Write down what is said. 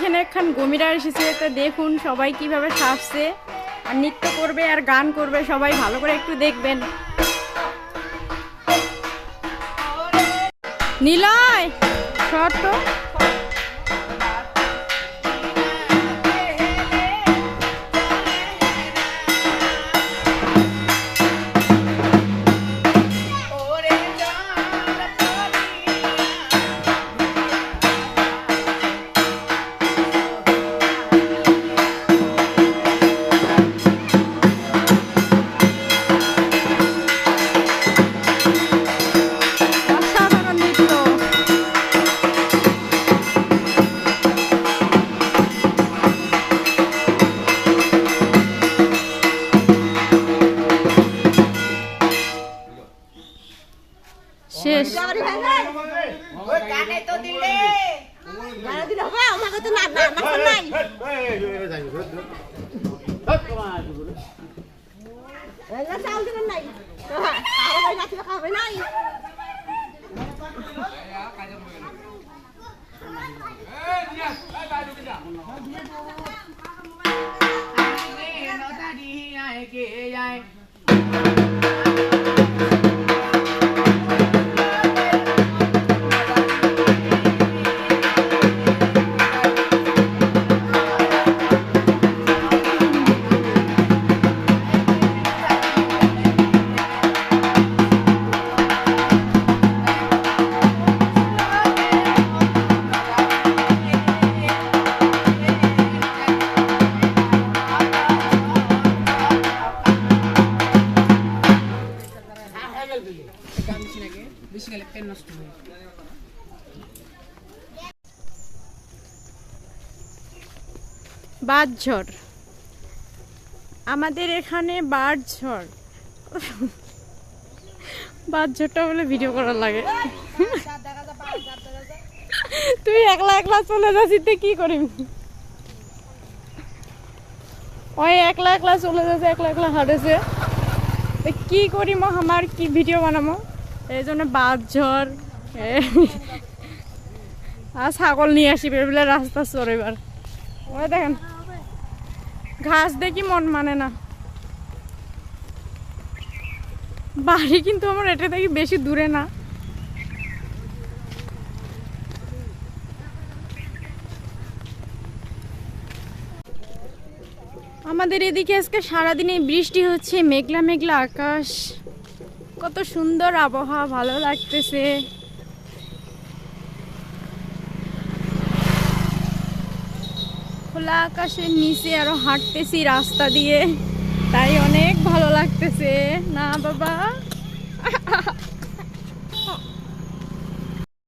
এখানে একখান গমিরা এসেছে, তো দেখুন সবাই কিভাবে সাজছে আর নৃত্য করবে আর গান করবে, সবাই ভালো করে একটু দেখবেন। নিলয় শর্ট শেষ। বাঁশঝড়, আমাদের এখানে বাঁশঝড়। বাঁশঝড়টা বলে ভিডিও করার লাগে। তুই একলা একলা চলে যাচ্ছিস, কি করি? ওই একলা একলা চলে যাচ্ছে, একলা একলা হাঁটেছে, কি করি মা, আমার কি ভিডিও বানাবো? এই জন্য বাঁশঝড় আর ছাগল নিয়ে আসি বেরোলে রাস্তা চোর। এবার ওই দেখেন ঘাস দেখি মন মানে না। বাড়ি কিন্তু আমার এটা দেখি বেশি দূরে না। আমাদের এদিকে আজকে সারাদিনে বৃষ্টি হচ্ছে, মেঘলা মেঘলা আকাশ, কত সুন্দর আবহাওয়া, ভালো লাগতেছে। খোলা আকাশের নিচে আরো হাঁটতেছি রাস্তা দিয়ে, তাই অনেক ভালো লাগতেছে না বাবা?